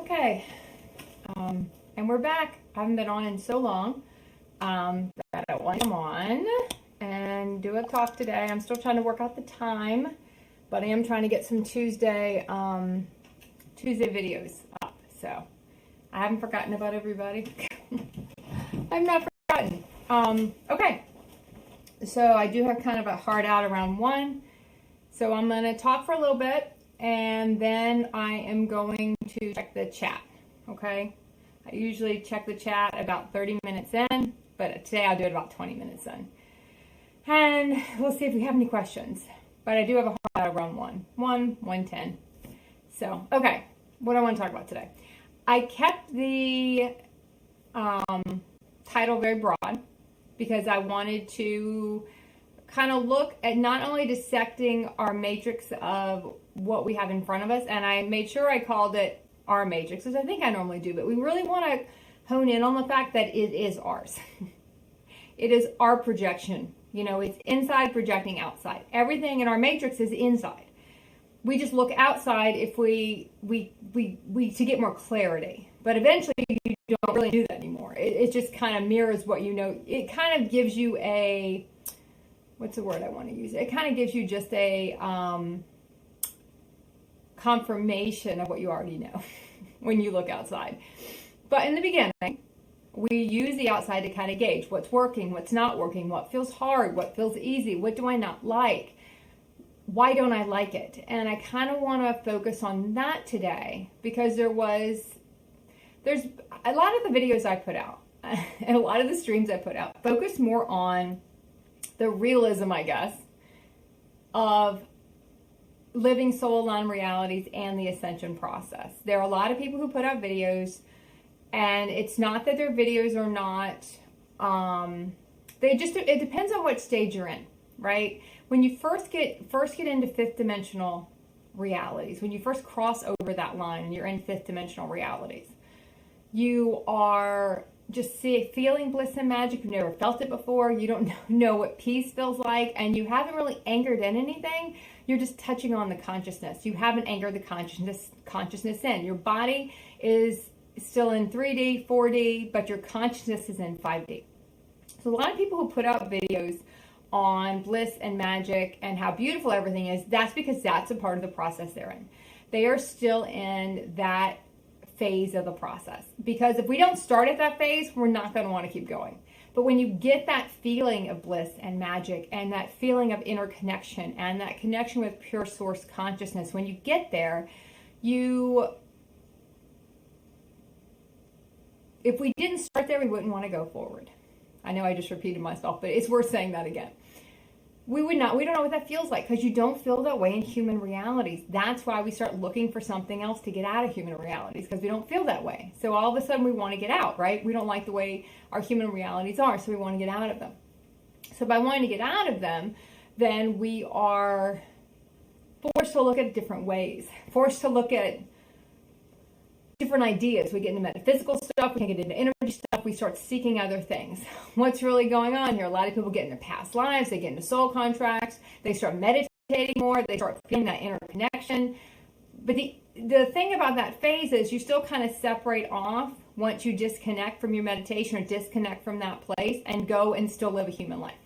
Okay, and we're back. I haven't been on in so long that I want to come on and do a talk today. I'm still trying to work out the time, but I am trying to get some Tuesday videos up. So I haven't forgotten about everybody. I've not forgotten. Okay, so I do have kind of a hard out around 1. So I'm going to talk for a little bit, and then I am going to check the chat, okay? I usually check the chat about 30 minutes in, but today I'll do it about 20 minutes in. And we'll see if we have any questions. But I do have a hard out around 1:10. So, okay, what do I want to talk about today? I kept the title very broad because I wanted to kind of look at not only dissecting our matrix of what we have in front of us, and I made sure I called it our matrix, as I think I normally do, but we really want to hone in on the fact that it is ours. It is our projection. You know, it's inside projecting outside. Everything in our matrix is inside. We just look outside if we to get more clarity. But eventually you don't really do that anymore. It just kind of mirrors what you know. It kind of gives you a, what's the word I want to use? It kind of gives you just a confirmation of what you already know when you look outside. But in the beginning, we use the outside to kind of gauge what's working, what's not working, what feels hard, what feels easy, what do I not like, why don't I like it? And I kind of want to focus on that today because there's a lot of the videos I put out and a lot of the streams I put out focus more on the realism, I guess, of living soul-aligned realities and the ascension process. There are a lot of people who put out videos, and it's not that their videos are not, it depends on what stage you're in, right? When you first get into fifth dimensional realities, when you first cross over that line and you're in fifth dimensional realities, you are just feeling bliss and magic. You've never felt it before. You don't know what peace feels like, and you haven't really anchored in anything. You're just touching on the consciousness. You haven't anchored the consciousness in. Your body is still in 3D, 4D, but your consciousness is in 5D. So a lot of people who put out videos on bliss and magic and how beautiful everything is, that's because that's a part of the process they're in. They are still in that phase of the process, because if we don't start at that phase, we're not going to want to keep going. But when you get that feeling of bliss and magic and that feeling of interconnection and that connection with pure source consciousness, when you get there, if we didn't start there, we wouldn't want to go forward. I know I just repeated myself, but it's worth saying that again. We don't know what that feels like because you don't feel that way in human realities. That's why we start looking for something else to get out of human realities, because we don't feel that way. So all of a sudden we want to get out, right? We don't like the way our human realities are, so we want to get out of them. So by wanting to get out of them, then we are forced to look at different ways, forced to look at different ideas. We get into metaphysical stuff, we get into energy stuff, we start seeking other things. What's really going on here? A lot of people get into past lives, they get into soul contracts, they start meditating more, they start feeling that inner connection. But the thing about that phase is you still kind of separate off once you disconnect from your meditation or disconnect from that place and go and still live a human life.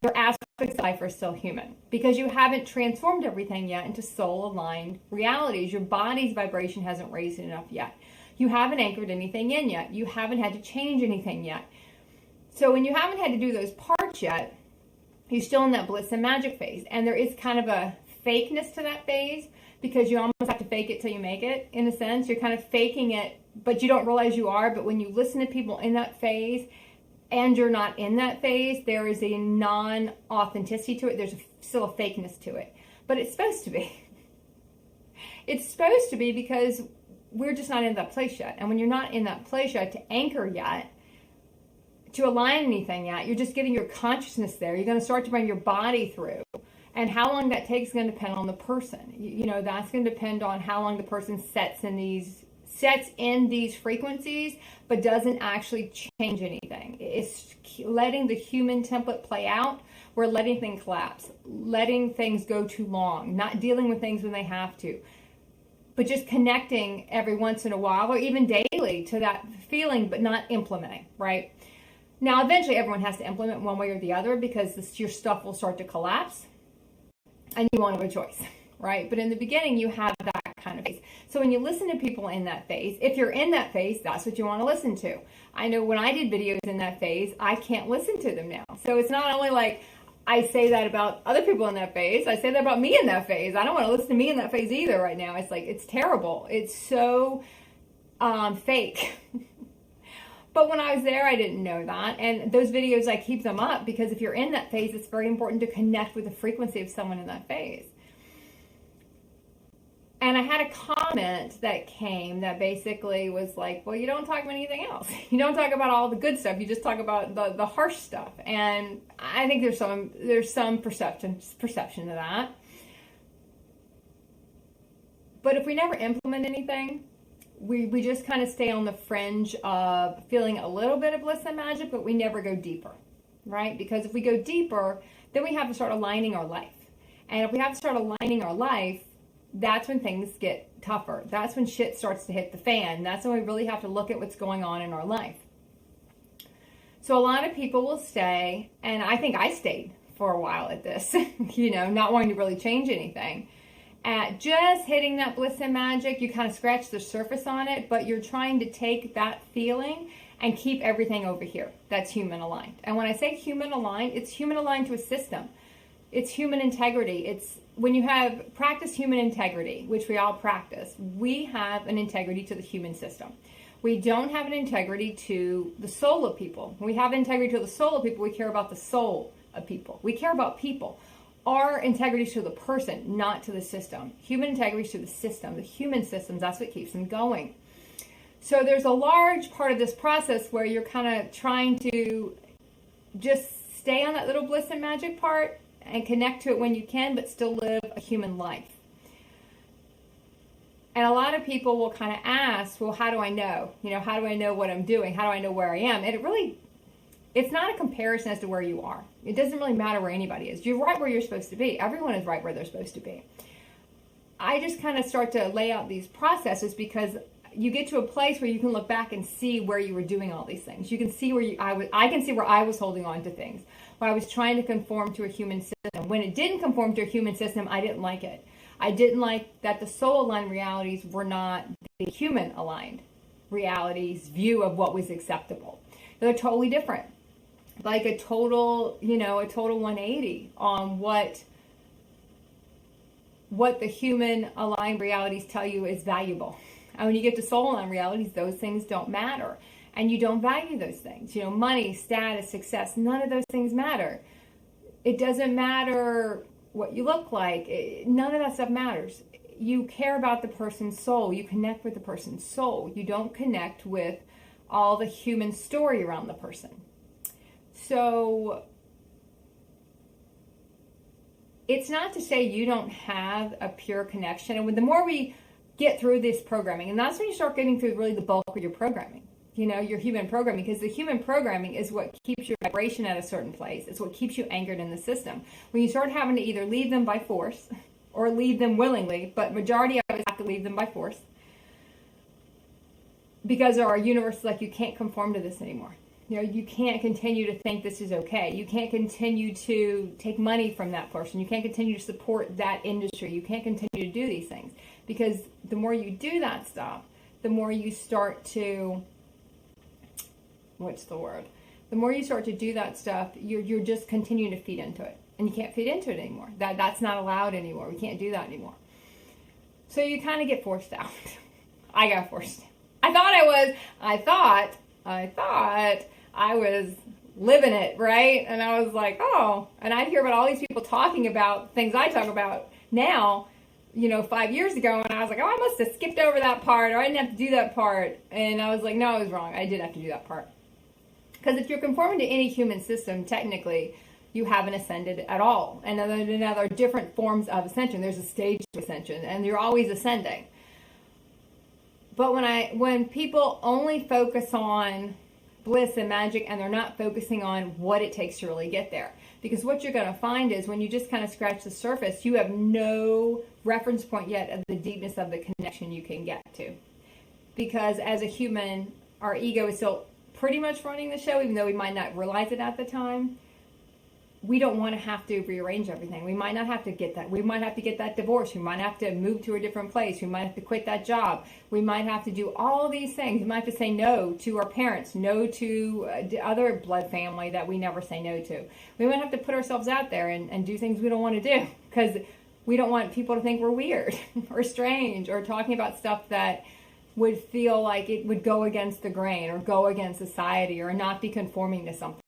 Their aspects of life are still human because you haven't transformed everything yet into soul-aligned realities. Your body's vibration hasn't raised enough yet. You haven't anchored anything in yet. You haven't had to change anything yet. So when you haven't had to do those parts yet, you're still in that bliss and magic phase. And there is kind of a fakeness to that phase because you almost have to fake it till you make it, in a sense. You're kind of faking it, but you don't realize you are. But when you listen to people in that phase, and you're not in that phase, there is a non-authenticity to it. There's still a fakeness to it. But it's supposed to be. It's supposed to be because we're just not in that place yet. And when you're not in that place yet to anchor yet, to align anything yet, you're just getting your consciousness there. You're going to start to bring your body through. And how long that takes is going to depend on the person. You know, that's going to depend on how long the person sets in these frequencies, but doesn't actually change anything. It's letting the human template play out. We're letting things collapse, letting things go too long, not dealing with things when they have to. but just connecting every once in a while or even daily to that feeling, but not implementing, right? Now, eventually everyone has to implement one way or the other because your stuff will start to collapse and you won't have a choice, right? But in the beginning, you have that kind of phase. So when you listen to people in that phase, if you're in that phase, that's what you want to listen to. I know when I did videos in that phase, I can't listen to them now. So it's not only like I say that about other people in that phase, I say that about me in that phase. I don't want to listen to me in that phase either right now. It's like, it's terrible. It's so fake. But when I was there, I didn't know that. And those videos, I keep them up because if you're in that phase, it's very important to connect with the frequency of someone in that phase. And I had a comment that came that basically was like, well, you don't talk about anything else. You don't talk about all the good stuff. You just talk about the harsh stuff. And I think there's some perception to that. But if we never implement anything, we just kind of stay on the fringe of feeling a little bit of bliss and magic, but we never go deeper, right? Because if we go deeper, then we have to start aligning our life. And if we have to start aligning our life, that's when things get tougher. That's when shit starts to hit the fan. That's when we really have to look at what's going on in our life. So a lot of people will stay, and I think I stayed for a while at this, not wanting to really change anything. At just hitting that bliss and magic, you kind of scratch the surface on it, but you're trying to take that feeling and keep everything over here. That's human aligned. And when I say human aligned, it's human aligned to a system. It's human integrity. It's when you have practiced human integrity, which we all practice, we have an integrity to the human system. We don't have an integrity to the soul of people. When we have integrity to the soul of people, we care about the soul of people. We care about people. Our integrity is to the person, not to the system. Human integrity is to the system. The human systems, that's what keeps them going. So there's a large part of this process where you're kind of trying to just stay on that little bliss and magic part and connect to it when you can, but still live a human life. And a lot of people will kind of ask, well, how do I know? How do I know what I'm doing? How do I know where I am? And it's not a comparison as to where you are. It doesn't really matter where anybody is. You're right where you're supposed to be. Everyone is right where they're supposed to be. I just kind of start to lay out these processes because you get to a place where you can look back and see where you were doing all these things. You can see I can see where I was holding on to things, where I was trying to conform to a human system. When it didn't conform to a human system, I didn't like it. I didn't like that the soul-aligned realities were not the human-aligned realities' view of what was acceptable. They're totally different. Like a total 180 on what the human-aligned realities tell you is valuable. And when you get to soul-aligned realities, those things don't matter. And you don't value those things. Money, status, success, none of those things matter. It doesn't matter what you look like. None of that stuff matters. You care about the person's soul. You connect with the person's soul. You don't connect with all the human story around the person. So it's not to say you don't have a pure connection. And the more we get through this programming, and that's when you start getting through really the bulk of your programming, your human programming, because the human programming is what keeps your vibration at a certain place. It's what keeps you anchored in the system. When you start having to either leave them by force or leave them willingly, but majority of us have to leave them by force because our universe is like, you can't conform to this anymore. You can't continue to think this is okay. You can't continue to take money from that person. You can't continue to support that industry. You can't continue to do these things because the more you do that stuff, the more you start to, the more you start to do that stuff, you're just continuing to feed into it. And you can't feed into it anymore. That's not allowed anymore. We can't do that anymore. So you kind of get forced out. I got forced. I thought I was living it, right? And I was like, oh. And I'd hear about all these people talking about things I talk about now, 5 years ago. And I was like, oh, I must have skipped over that part, or I didn't have to do that part. And I was like, no, I was wrong. I did have to do that part. Because if you're conforming to any human system, technically, you haven't ascended at all. And now there are different forms of ascension. There's a stage of ascension, and you're always ascending. But when people only focus on bliss and magic, and they're not focusing on what it takes to really get there. Because what you're going to find is when you just kind of scratch the surface, you have no reference point yet of the deepness of the connection you can get to. Because as a human, our ego is still pretty much running the show, even though we might not realize it at the time. We don't want to have to rearrange everything. We might not have to get that. We might have to get that divorce. We might have to move to a different place. We might have to quit that job. We might have to do all these things. We might have to say no to our parents, no to other blood family that we never say no to. We might have to put ourselves out there and do things we don't want to do because we don't want people to think we're weird or strange or talking about stuff that would feel like it would go against the grain or go against society or not be conforming to something.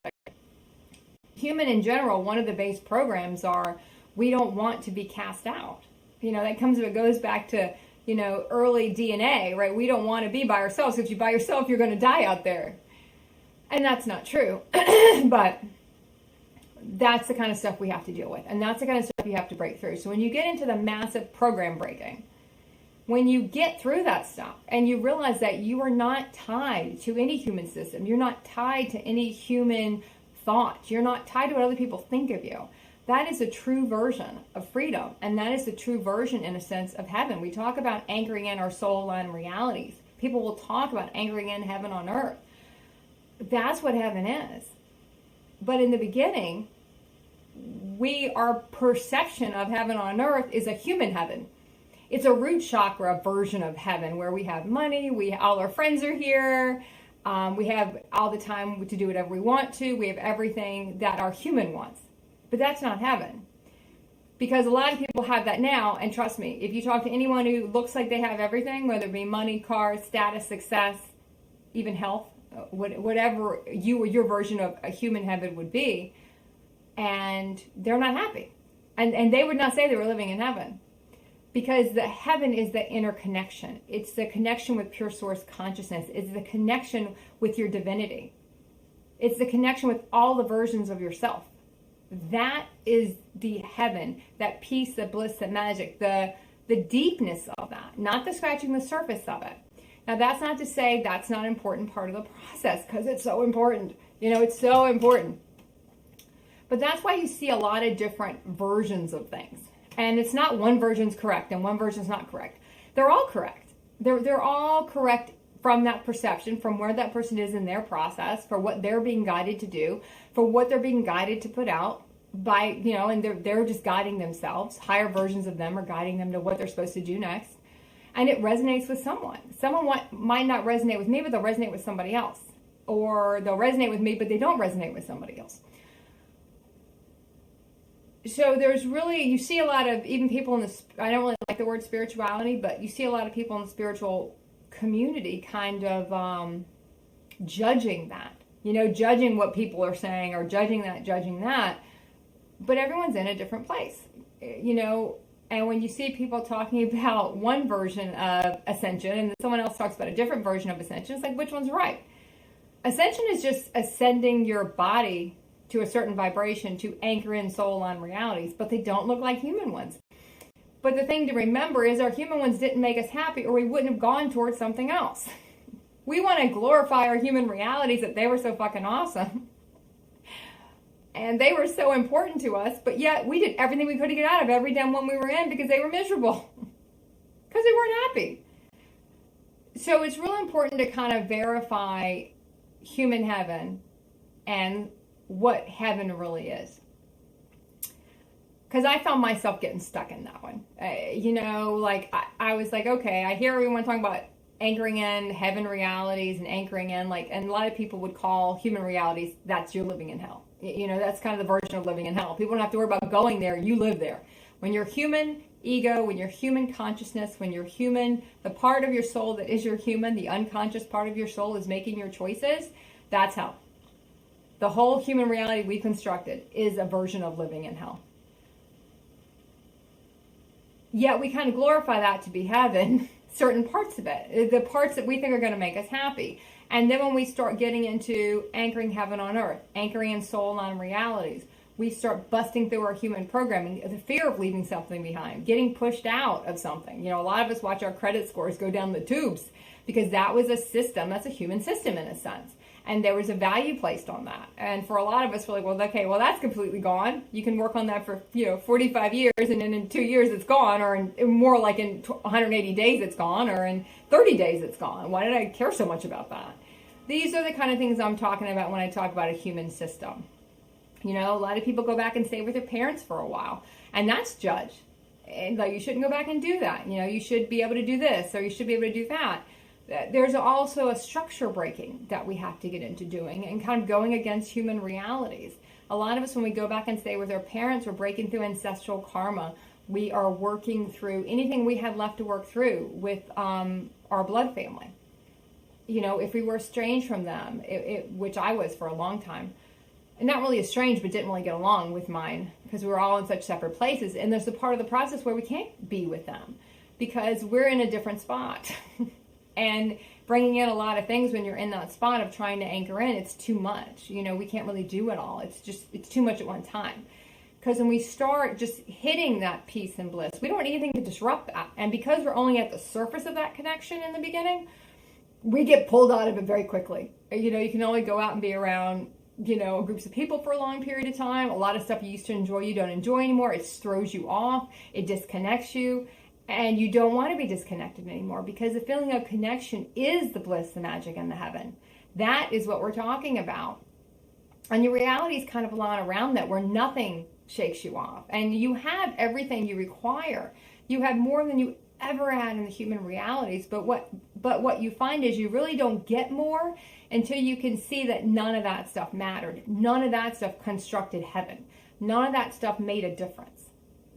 Human in general, one of the base programs are we don't want to be cast out. It goes back to, early DNA, right? We don't want to be by ourselves. If you're by yourself, you're going to die out there. And that's not true. But that's the kind of stuff we have to deal with. And that's the kind of stuff you have to break through. So when you get into the massive program breaking, when you get through that stuff and you realize that you are not tied to any human system, you're not tied to any human thoughts, you're not tied to what other people think of you. That is a true version of freedom. And that is the true version, in a sense, of heaven. We talk about anchoring in our soul and realities. People will talk about anchoring in heaven on earth. That's what heaven is. But in the beginning, our perception of heaven on earth is a human heaven. It's a root chakra version of heaven where we have money, all our friends are here, we have all the time to do whatever we want to, we have everything that our human wants. But that's not heaven. Because a lot of people have that now, and trust me, if you talk to anyone who looks like they have everything, whether it be money, cars, status, success, even health, whatever your version of a human heaven would be, and they're not happy. And they would not say they were living in heaven. Because the heaven is the inner connection. It's the connection with pure source consciousness. It's the connection with your divinity. It's the connection with all the versions of yourself. That is the heaven, that peace, the bliss, the magic, the deepness of that, not the scratching the surface of it. Now, that's not to say that's not an important part of the process, because it's so important. It's so important. But that's why you see a lot of different versions of things. And it's not one version's correct and one version's not correct. They're all correct. They're all correct from that perception, from where that person is in their process, for what they're being guided to do, for what they're being guided to put out by, and they're just guiding themselves. Higher versions of them are guiding them to what they're supposed to do next. And it resonates with someone. Someone might not resonate with me, but they'll resonate with somebody else. Or they'll resonate with me, but they don't resonate with somebody else. So there's really, you see a lot of, even people in this, I don't really like the word spirituality, but you see a lot of people in the spiritual community kind of judging that, judging what people are saying or judging that. But everyone's in a different place, and when you see people talking about one version of ascension and someone else talks about a different version of ascension, it's like, which one's right? Ascension is just ascending your body to a certain vibration to anchor in soul on realities, but they don't look like human ones. But the thing to remember is our human ones didn't make us happy, or we wouldn't have gone towards something else. We want to glorify our human realities that they were so fucking awesome. And they were so important to us, but yet we did everything we could to get out of every damn one we were in because they were miserable. Because they weren't happy. So it's really important to kind of verify human heaven and what heaven really is. Because I found myself getting stuck in that one. I was like, okay, I hear everyone talking about anchoring in heaven realities and anchoring in, and a lot of people would call human realities, that's you're living in hell. That's kind of the version of living in hell. People don't have to worry about going there, you live there. When you're human ego, when you're human consciousness, when you're human, the part of your soul that is your human, the unconscious part of your soul is making your choices, that's hell. The whole human reality we constructed is a version of living in hell. Yet we kind of glorify that to be heaven, certain parts of it, the parts that we think are going to make us happy. And then when we start getting into anchoring heaven on earth, anchoring in soul on realities, we start busting through our human programming, the fear of leaving something behind, getting pushed out of something. A lot of us watch our credit scores go down the tubes because that was a system, that's a human system in a sense. And there was a value placed on that. And for a lot of us, we're like, well, okay, well, that's completely gone. You can work on that for, 45 years, and then in 2 years it's gone, or in more like in 180 days it's gone, or in 30 days it's gone. Why did I care so much about that? These are the kind of things I'm talking about when I talk about a human system. A lot of people go back and stay with their parents for a while, and that's judged. And like, you shouldn't go back and do that. You should be able to do this, or you should be able to do that. There's also a structure breaking that we have to get into doing, and kind of going against human realities. A lot of us, when we go back and stay with our parents, we're breaking through ancestral karma. We are working through anything we had left to work through with our blood family. If we were estranged from them, which I was for a long time, and not really estranged, but didn't really get along with mine because we were all in such separate places. And there's a part of the process where we can't be with them because we're in a different spot. And bringing in a lot of things when you're in that spot of trying to anchor in, it's too much. We can't really do it all. It's too much at one time. Because when we start just hitting that peace and bliss, we don't want anything to disrupt that. And because we're only at the surface of that connection in the beginning, we get pulled out of it very quickly. You can only go out and be around, groups of people for a long period of time. A lot of stuff you used to enjoy, you don't enjoy anymore. It throws you off. It disconnects you. And you don't want to be disconnected anymore, because the feeling of connection is the bliss, the magic, and the heaven. That is what we're talking about. And your reality is kind of a lot around that, where nothing shakes you off. And you have everything you require. You have more than you ever had in the human realities. But what you find is you really don't get more until you can see that none of that stuff mattered. None of that stuff constructed heaven. None of that stuff made a difference.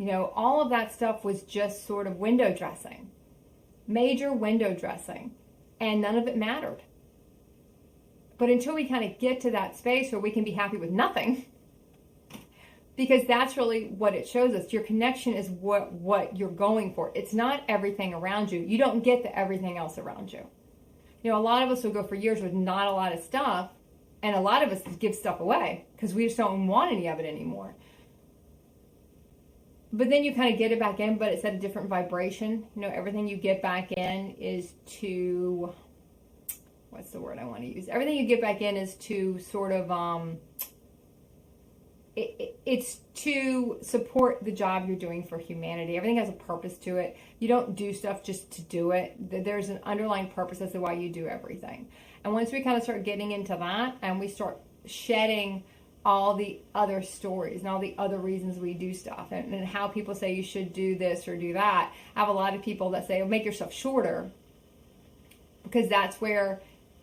All of that stuff was just sort of window dressing, major window dressing, and none of it mattered. But until we kind of get to that space where we can be happy with nothing, because that's really what it shows us. Your connection is what you're going for. It's not everything around you. You don't get the everything else around you. A lot of us will go for years with not a lot of stuff, and a lot of us give stuff away because we just don't want any of it anymore. But then you kind of get it back in, but it's at a different vibration. Everything you get back in is to, what's the word I want to use? Everything you get back in is to sort of, it's to support the job you're doing for humanity. Everything has a purpose to it. You don't do stuff just to do it. There's an underlying purpose as to why you do everything. And once we kind of start getting into that, and we start shedding all the other stories and all the other reasons we do stuff, and how people say you should do this or do that. I have a lot of people that say, make yourself shorter, because that's where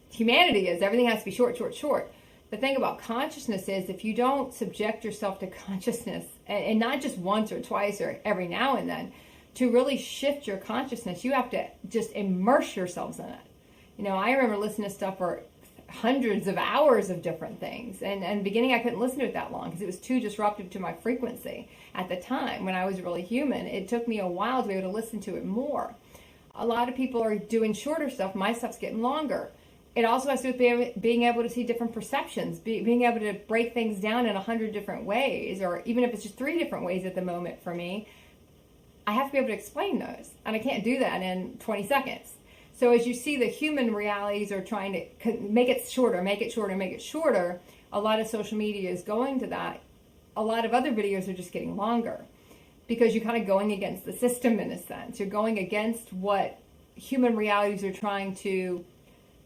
humanity is. Everything has to be short, short, short. The thing about consciousness is, if you don't subject yourself to consciousness, and not just once or twice or every now and then, to really shift your consciousness, you have to just immerse yourselves in it. I remember listening to stuff for hundreds of hours of different things, and in the beginning I couldn't listen to it that long because it was too disruptive to my frequency at the time when I was really human. It took me a while to be able to listen to it more. A lot of people are doing shorter stuff. My stuff's getting longer. It also has to do with being able to see different perceptions, being able to break things down in 100 different ways, or even if it's just 3 different ways at the moment for me. I have to be able to explain those, and I can't do that in 20 seconds. So as you see, the human realities are trying to make it shorter, make it shorter, make it shorter. A lot of social media is going to that. A lot of other videos are just getting longer, because you're kind of going against the system in a sense. You're going against what human realities are trying to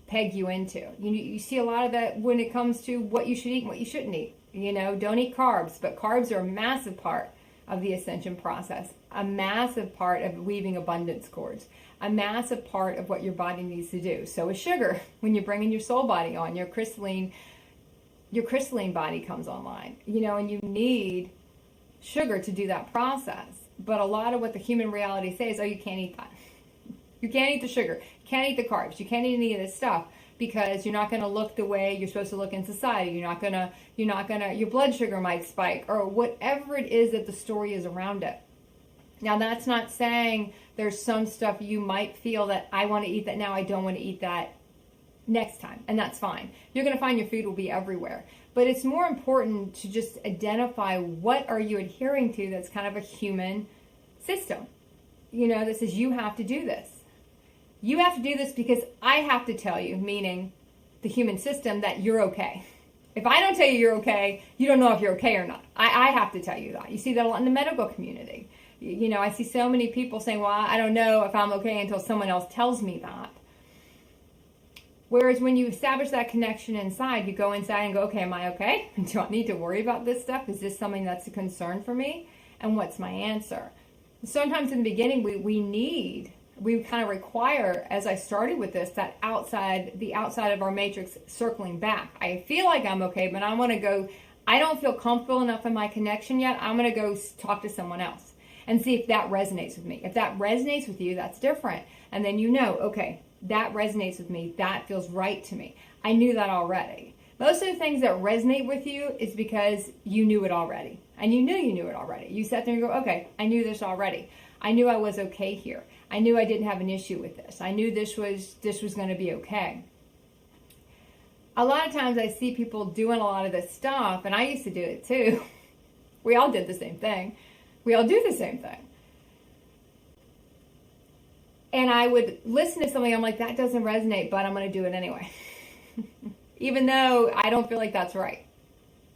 peg you into. You see a lot of that when it comes to what you should eat and what you shouldn't eat. Don't eat carbs, but carbs are a massive part of the ascension process, a massive part of weaving abundance cords, a massive part of what your body needs to do. So is sugar. When you're bringing your soul body on, your crystalline body comes online, and you need sugar to do that process. But a lot of what the human reality says, you can't eat that. You can't eat the sugar. You can't eat the carbs. You can't eat any of this stuff, because you're not going to look the way you're supposed to look in society. You're not gonna, your blood sugar might spike, or whatever it is that the story is around it. Now, that's not saying there's some stuff you might feel that I want to eat that now, I don't want to eat that next time, and that's fine. You're going to find your food will be everywhere. But it's more important to just identify what are you adhering to that's kind of a human system, that says you have to do this. You have to do this because I have to tell you, meaning the human system that you're okay. If I don't tell you you're okay, you don't know if you're okay or not. I have to tell you that. You see that a lot in the medical community. You know, I see so many people saying, well, I don't know if I'm okay until someone else tells me that. Whereas when you establish that connection inside, you go inside and go, okay, am I okay? Do I need to worry about this stuff? Is this something that's a concern for me? And what's my answer? Sometimes in the beginning, we kind of require, as I started with this, that the outside of our matrix circling back. I feel like I'm okay, but I want to go, I don't feel comfortable enough in my connection yet. I'm going to go talk to someone else and see if that resonates with me. If that resonates with you, that's different. And then you know, okay, that resonates with me. That feels right to me. I knew that already. Most of the things that resonate with you is because you knew it already. And you knew it already. You sat there and go, okay, I knew this already. I knew I was okay here. I knew I didn't have an issue with this. I knew this was going to be okay. A lot of times I see people doing a lot of this stuff, and I used to do it too. We all did the same thing. We all do the same thing. And I would listen to something, I'm like, that doesn't resonate, but I'm going to do it anyway. Even though I don't feel like that's right.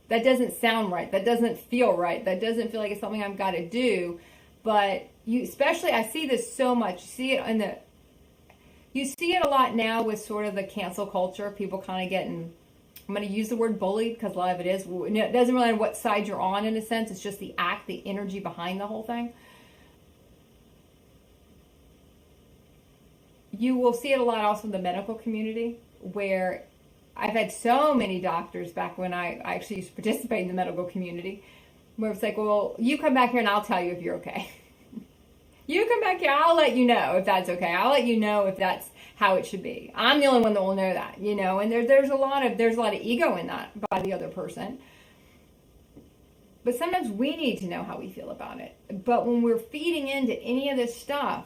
That doesn't sound right. That doesn't feel right. That doesn't feel like it's something I've got to do. But especially, I see this so much. You see it a lot now with sort of the cancel culture. People kind of getting, I'm going to use the word bullied because a lot of it is. It doesn't really matter what side you're on in a sense. It's just the act, the energy behind the whole thing. You will see it a lot also in the medical community, where I've had so many doctors back when I actually used to participate in the medical community, where it's like, well, you come back here and I'll tell you if you're okay. You come back here, I'll let you know if that's okay. I'll let you know if that's how it should be. I'm the only one that will know that, you know. And there's a lot of ego in that by the other person. But sometimes we need to know how we feel about it. But when we're feeding into any of this stuff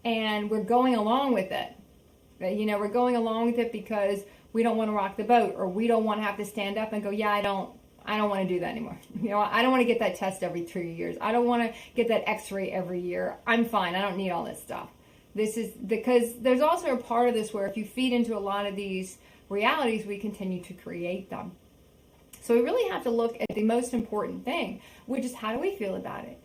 and we're going along with it, you know, we're going along with it because we don't want to rock the boat, or we don't want to have to stand up and go, yeah, I don't want to do that anymore. You know, I don't want to get that test every 3 years. I don't want to get that x-ray every year. I'm fine. I don't need all this stuff. This is because there's also a part of this where if you feed into a lot of these realities, we continue to create them. So we really have to look at the most important thing, which is, how do we feel about it?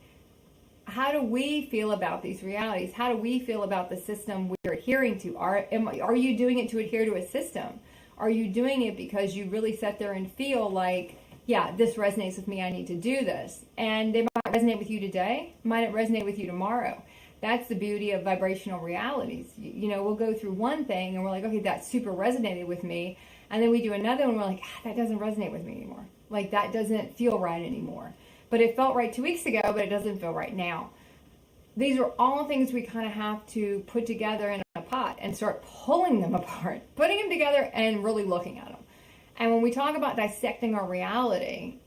How do we feel about these realities? How do we feel about the system we're adhering to? Are you doing it to adhere to a system? Are you doing it because you really sit there and feel like, yeah, this resonates with me, I need to do this? And it might resonate with you today, might it resonate with you tomorrow? That's the beauty of vibrational realities. You know, we'll go through one thing and we're like, okay, that super resonated with me. And then we do another one and we're like, that doesn't resonate with me anymore. Like, that doesn't feel right anymore. But it felt right 2 weeks ago, but it doesn't feel right now. These are all things we kind of have to put together in a pot and start pulling them apart, putting them together and really looking at them. And when we talk about dissecting our reality,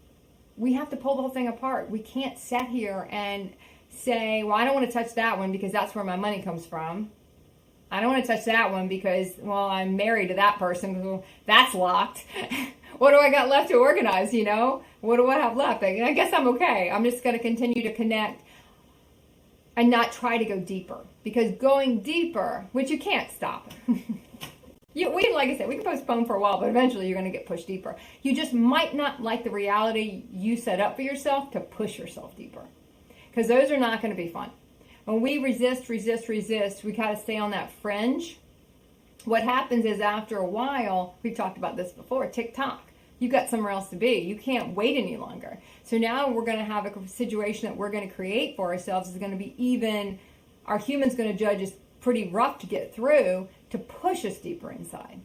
we have to pull the whole thing apart. We can't sit here and say, well, I don't want to touch that one because that's where my money comes from. I don't want to touch that one because, well, I'm married to that person. Well, that's locked. What do I got left to organize, you know? What do I have left? I guess I'm okay. I'm just going to continue to connect and not try to go deeper. Because going deeper, which you can't stop. Like I said, we can postpone for a while, but eventually you're going to get pushed deeper. You just might not like the reality you set up for yourself to push yourself deeper. Because those are not going to be fun. When we resist, we got to stay on that fringe. What happens is, after a while, we've talked about this before, TikTok. You got somewhere else to be. You can't wait any longer. So now we're going to have a situation that we're going to create for ourselves is going to be even, our human's going to judge us pretty rough to get through, to push us deeper inside.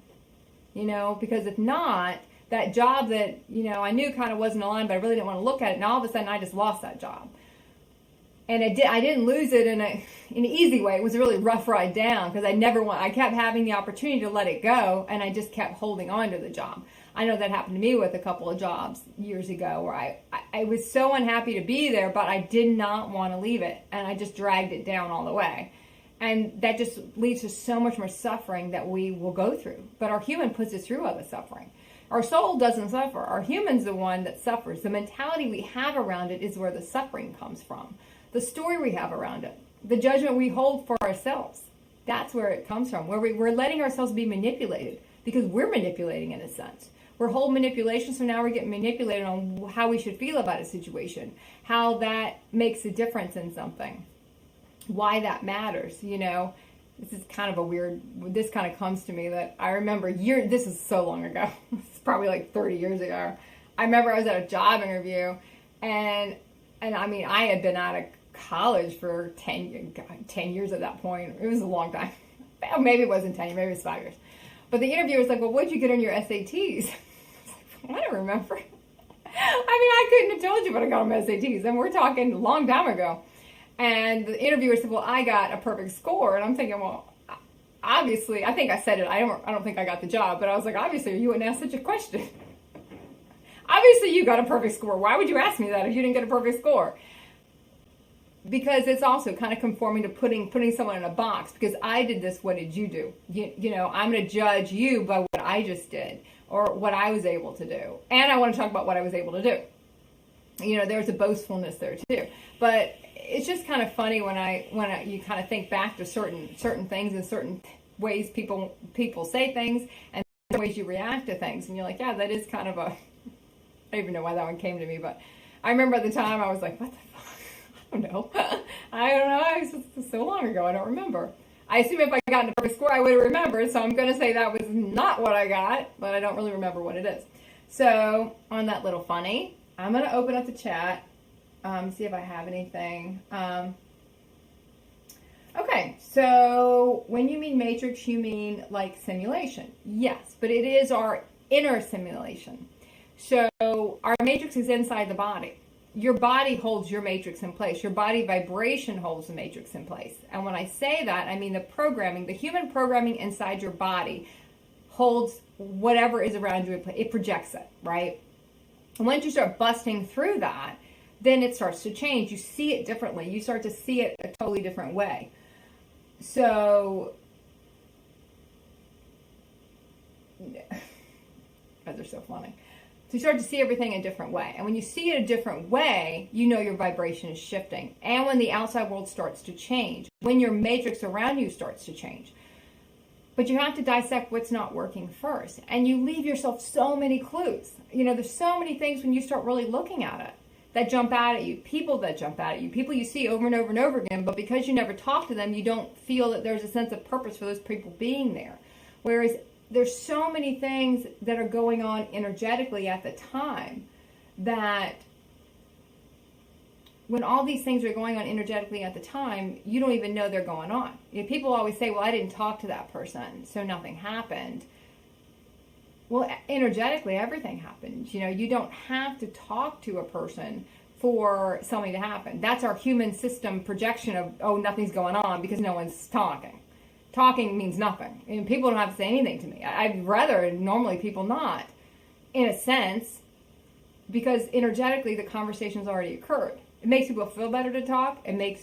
You know, because if not, that job that, you know, I knew kind of wasn't aligned, but I really didn't want to look at it, and all of a sudden I just lost that job. And I didn't lose it in an easy way. It was a really rough ride down because I kept having the opportunity to let it go, and I just kept holding on to the job. I know that happened to me with a couple of jobs years ago where I was so unhappy to be there, but I did not want to leave it, and I just dragged it down all the way. And that just leads to so much more suffering that we will go through. But our human puts us through all the suffering. Our soul doesn't suffer. Our human's the one that suffers. The mentality we have around it is where the suffering comes from. The story we have around it. The judgment we hold for ourselves. That's where it comes from. Where we're letting ourselves be manipulated because we're manipulating in a sense. We're whole manipulation, so now we're getting manipulated on how we should feel about a situation, how that makes a difference in something, why that matters, you know. This is kind of a weird, this kind of comes to me that I remember this is so long ago. It's probably like 30 years ago. I remember I was at a job interview, and I mean, I had been out of college for 10 years at that point. It was a long time. Maybe it wasn't 10 years, maybe it was 5 years. But the interviewer was like, well, what'd you get on your SATs? I don't remember. I mean, I couldn't have told you what I got on my SATs, and we're talking a long time ago. And the interviewer said, well, I got a perfect score. And I'm thinking, well, obviously, I think I said it. I don't think I got the job, but I was like, obviously, you wouldn't ask such a question. Obviously, you got a perfect score. Why would you ask me that if you didn't get a perfect score? Because it's also kind of conforming to putting someone in a box. Because I did this, what did you do? You know, I'm going to judge you by what I just did or what I was able to do. And I want to talk about what I was able to do. You know, there's a boastfulness there too. But it's just kind of funny when you kind of think back to certain things and certain ways people say things and ways you react to things. And you're like, yeah, that is kind of a, I don't even know why that one came to me, but I remember at the time I was like, what the fuck? I don't know. It was so long ago. I don't remember. I assume if I got a perfect score, I would have remembered. So I'm going to say that was not what I got, but I don't really remember what it is. So on that little funny, I'm going to open up the chat, see if I have anything. Okay, so when you mean matrix, you mean like simulation. Yes, but it is our inner simulation. So our matrix is inside the body. Your body holds your matrix in place. Your body vibration holds the matrix in place. And when I say that, I mean the programming, the human programming inside your body holds whatever is around you. It projects it, right? And once you start busting through that, then it starts to change. You see it differently. You start to see it a totally different way. So, guys are so funny. So you start to see everything a different way. And when you see it a different way, you know your vibration is shifting. And when the outside world starts to change, when your matrix around you starts to change. But you have to dissect what's not working first. And you leave yourself so many clues. You know, there's so many things when you start really looking at it that jump out at you, people that jump out at you, people you see over and over and over again, but because you never talk to them, you don't feel that there's a sense of purpose for those people being there. Whereas there's so many things that are going on energetically at the time that when all these things are going on energetically at the time, you don't even know they're going on. You know, people always say, well, I didn't talk to that person, so nothing happened. Well, energetically, everything happens. You know, you don't have to talk to a person for something to happen. That's our human system projection of, oh, nothing's going on because no one's talking. Talking means nothing. And people don't have to say anything to me. I'd rather normally people not, in a sense, because energetically the conversation's already occurred. It makes people feel better to talk. It makes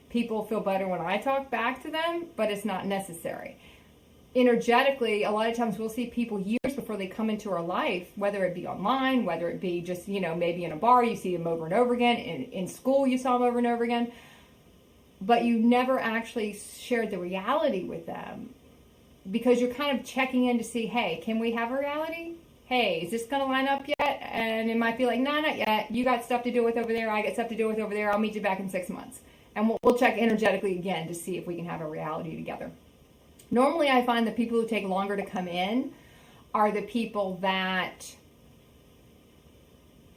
people feel better when I talk back to them, but it's not necessary. Energetically, a lot of times we'll see people years before they come into our life, whether it be online, whether it be just, you know, maybe in a bar, you see them over and over again. In school, you saw them over and over again. But you never actually shared the reality with them because you're kind of checking in to see, hey, can we have a reality? Hey, is this going to line up yet? And it might be like, no, not yet. You got stuff to do with over there. I got stuff to do with over there. I'll meet you back in 6 months. And we'll check energetically again to see if we can have a reality together. Normally, I find the people who take longer to come in are the people that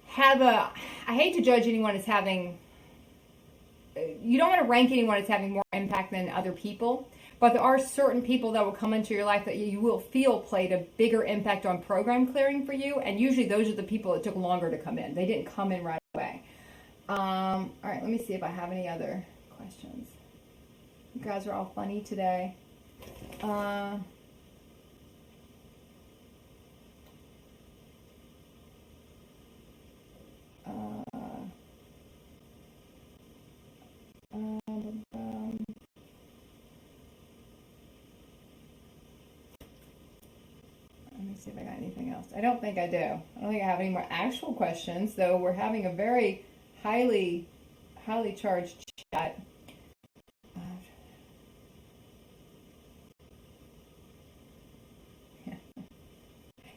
have I hate to judge anyone as having, you don't want to rank anyone as having more impact than other people, but there are certain people that will come into your life that you will feel played a bigger impact on program clearing for you, and usually those are the people that took longer to come in. They didn't come in right away. All right, let me see if I have any other questions. You guys are all funny today. Let me see if I got anything else. I don't think I do. I don't think I have any more actual questions, though we're having a very highly charged chat.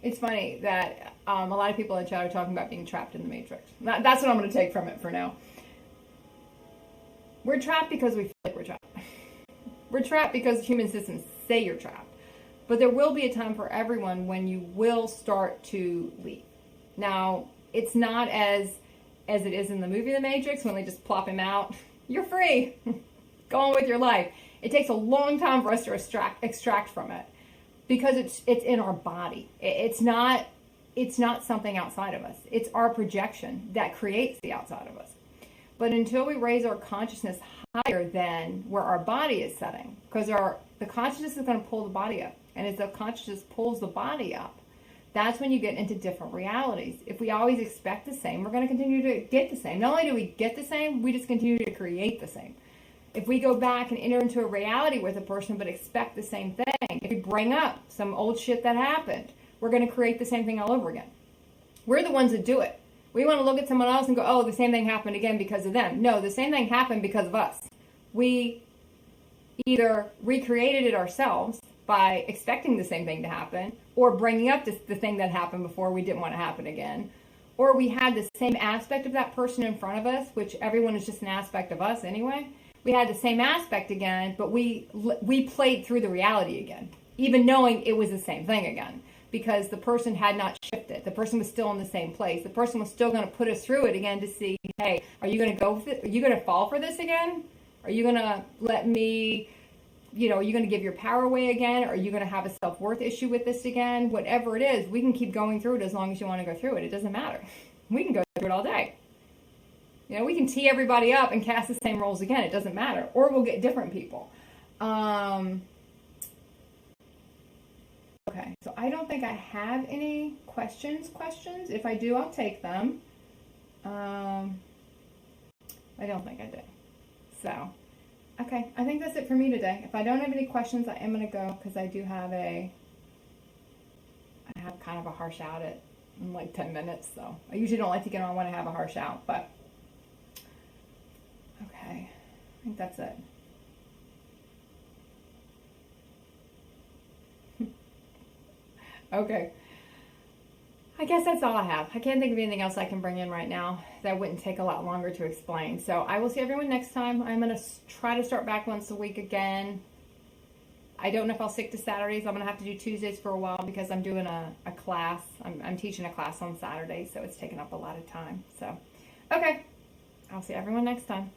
It's funny that a lot of people in chat are talking about being trapped in the matrix. That's what I'm going to take from it for now. We're trapped because we feel like we're trapped. We're trapped because human systems say you're trapped. But there will be a time for everyone when you will start to leave. Now, it's not as it is in the movie The Matrix when they just plop him out. You're free. Go on with your life. It takes a long time for us to extract from it because it's in our body. It's not something outside of us. It's our projection that creates the outside of us. But until we raise our consciousness higher than where our body is setting, because the consciousness is going to pull the body up. And as the consciousness pulls the body up, that's when you get into different realities. If we always expect the same, we're going to continue to get the same. Not only do we get the same, we just continue to create the same. If we go back and enter into a reality with a person but expect the same thing, if we bring up some old shit that happened, we're going to create the same thing all over again. We're the ones that do it. We want to look at someone else and go, oh, the same thing happened again because of them. No, the same thing happened because of us. We either recreated it ourselves by expecting the same thing to happen, or bringing up the thing that happened before we didn't want to happen again, or we had the same aspect of that person in front of us, which everyone is just an aspect of us anyway. We had the same aspect again, but we played through the reality again, even knowing it was the same thing again, because the person had not shifted. The person was still in the same place. The person was still going to put us through it again to see, hey, are you going to go with it? Are you going to fall for this again? Are you going to let me... are you going to give your power away again? Are you going to have a self-worth issue with this again? Whatever it is, we can keep going through it as long as you want to go through it. It doesn't matter. We can go through it all day. We can tee everybody up and cast the same roles again. It doesn't matter. Or we'll get different people. Okay, so I don't think I have any questions. If I do, I'll take them. I don't think I did. So... okay, I think that's it for me today. If I don't have any questions, I am going to go because I have kind of a harsh out in like 10 minutes. So I usually don't like to get on when I have a harsh out, but okay, I think that's it. Okay. I guess that's all I have. I can't think of anything else I can bring in right now that wouldn't take a lot longer to explain. So I will see everyone next time. I'm going to try to start back once a week again. I don't know if I'll stick to Saturdays. I'm going to have to do Tuesdays for a while because I'm doing a class. I'm teaching a class on Saturdays, so it's taking up a lot of time. So, okay. I'll see everyone next time.